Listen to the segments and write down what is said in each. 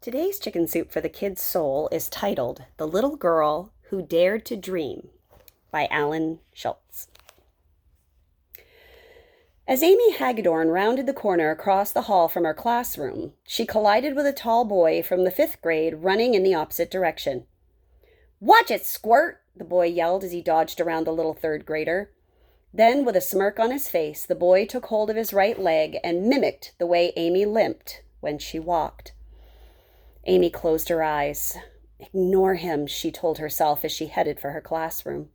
Today's Chicken Soup for the Kid's Soul is titled The Little Girl Who Dared to Dream by Alan Schultz. As Amy Hagedorn rounded the corner across the hall from her classroom, she collided with a tall boy from the 5th grade running in the opposite direction. "Watch it, Squirt!" the boy yelled as he dodged around the little 3rd grader. Then, with a smirk on his face, the boy took hold of his right leg and mimicked the way Amy limped when she walked. Amy closed her eyes. "Ignore him," she told herself as she headed for her classroom.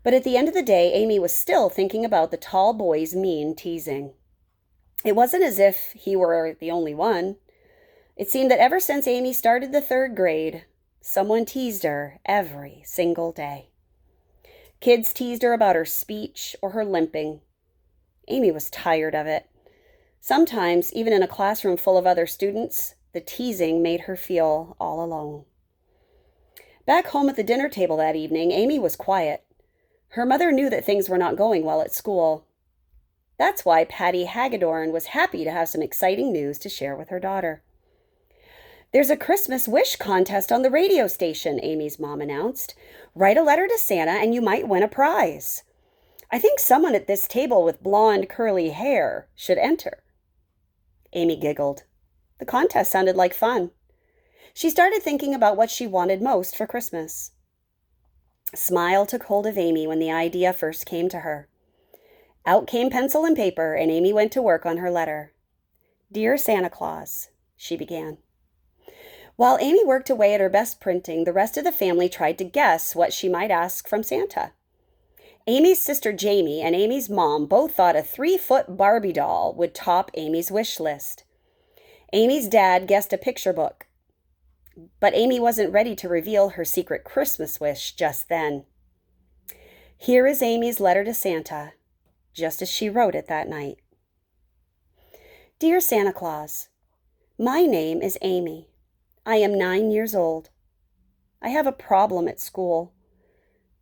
But at the end of the day, Amy was still thinking about the tall boy's mean teasing. It wasn't as if he were the only one. It seemed that ever since Amy started the 3rd grade, someone teased her every single day. Kids teased her about her speech or her limping. Amy was tired of it. Sometimes, even in a classroom full of other students, the teasing made her feel all alone. Back home at the dinner table that evening, Amy was quiet. Her mother knew that things were not going well at school. That's why Patty Hagedorn was happy to have some exciting news to share with her daughter. "There's a Christmas wish contest on the radio station," Amy's mom announced. "Write a letter to Santa and you might win a prize. I think someone at this table with blonde curly hair should enter." Amy giggled. The contest sounded like fun. She started thinking about what she wanted most for Christmas. A smile took hold of Amy when the idea first came to her. Out came pencil and paper, and Amy went to work on her letter. "Dear Santa Claus," she began. While Amy worked away at her best printing, the rest of the family tried to guess what she might ask from Santa. Amy's sister Jamie and Amy's mom both thought a 3-foot Barbie doll would top Amy's wish list. Amy's dad guessed a picture book, but Amy wasn't ready to reveal her secret Christmas wish just then. Here is Amy's letter to Santa, just as she wrote it that night. "Dear Santa Claus, my name is Amy. I am 9 years old. I have a problem at school.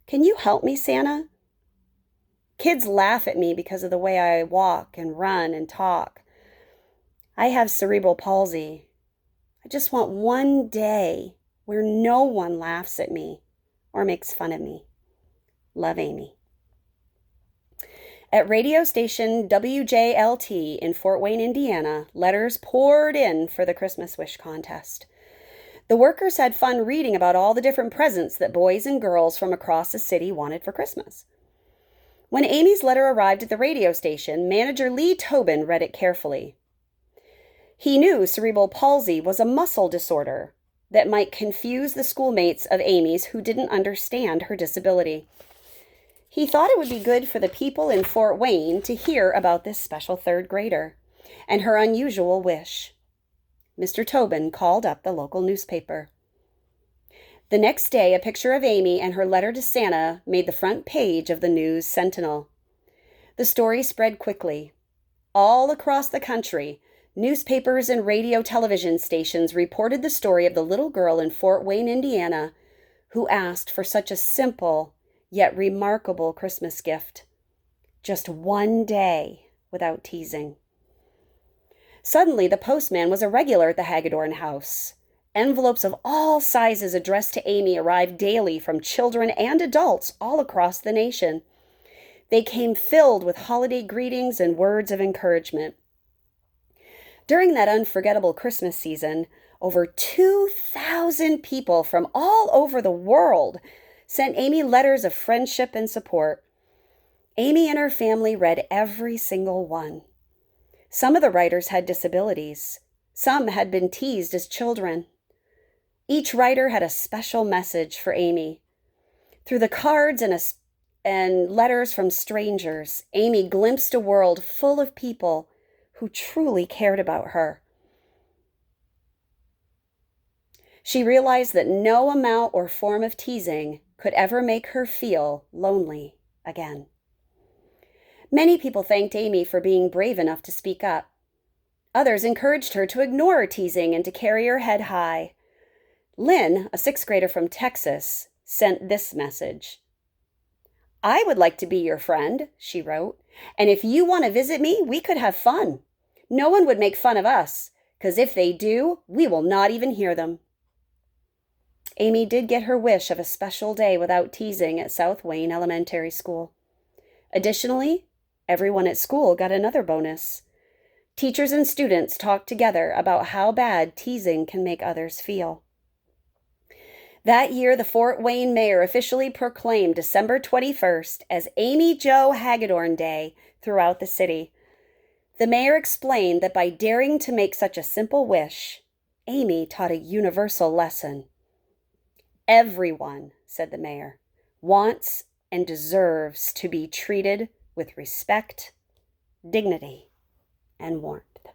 Can you help me, Santa? Kids laugh at me because of the way I walk and run and talk. I have cerebral palsy. I just want one day where no one laughs at me or makes fun of me. Love, Amy." At radio station WJLT in Fort Wayne, Indiana, letters poured in for the Christmas wish contest. The workers had fun reading about all the different presents that boys and girls from across the city wanted for Christmas. When Amy's letter arrived at the radio station, manager Lee Tobin read it carefully. He knew cerebral palsy was a muscle disorder that might confuse the schoolmates of Amy's who didn't understand her disability. He thought it would be good for the people in Fort Wayne to hear about this special 3rd grader and her unusual wish. Mr. Tobin called up the local newspaper. The next day, a picture of Amy and her letter to Santa made the front page of the News Sentinel. The story spread quickly. All across the country, newspapers and radio television stations reported the story of the little girl in Fort Wayne, Indiana, who asked for such a simple yet remarkable Christmas gift. Just one day without teasing. Suddenly, the postman was a regular at the Hagedorn house. Envelopes of all sizes addressed to Amy arrived daily from children and adults all across the nation. They came filled with holiday greetings and words of encouragement. During that unforgettable Christmas season, over 2,000 people from all over the world sent Amy letters of friendship and support. Amy and her family read every single one. Some of the writers had disabilities. Some had been teased as children. Each writer had a special message for Amy. Through the cards and letters from strangers, Amy glimpsed a world full of people who truly cared about her. She realized that no amount or form of teasing could ever make her feel lonely again. Many people thanked Amy for being brave enough to speak up. Others encouraged her to ignore teasing and to carry her head high. Lynn, a 6th grader from Texas, sent this message. "I would like to be your friend," she wrote, "and if you want to visit me, we could have fun. No one would make fun of us, 'cause if they do, we will not even hear them." Amy did get her wish of a special day without teasing at South Wayne Elementary School. Additionally, everyone at school got another bonus. Teachers and students talked together about how bad teasing can make others feel. That year, the Fort Wayne mayor officially proclaimed December 21st as Amy Jo Hagedorn Day throughout the city. The mayor explained that by daring to make such a simple wish, Amy taught a universal lesson. "Everyone," said the mayor, "wants and deserves to be treated with respect, dignity, and warmth."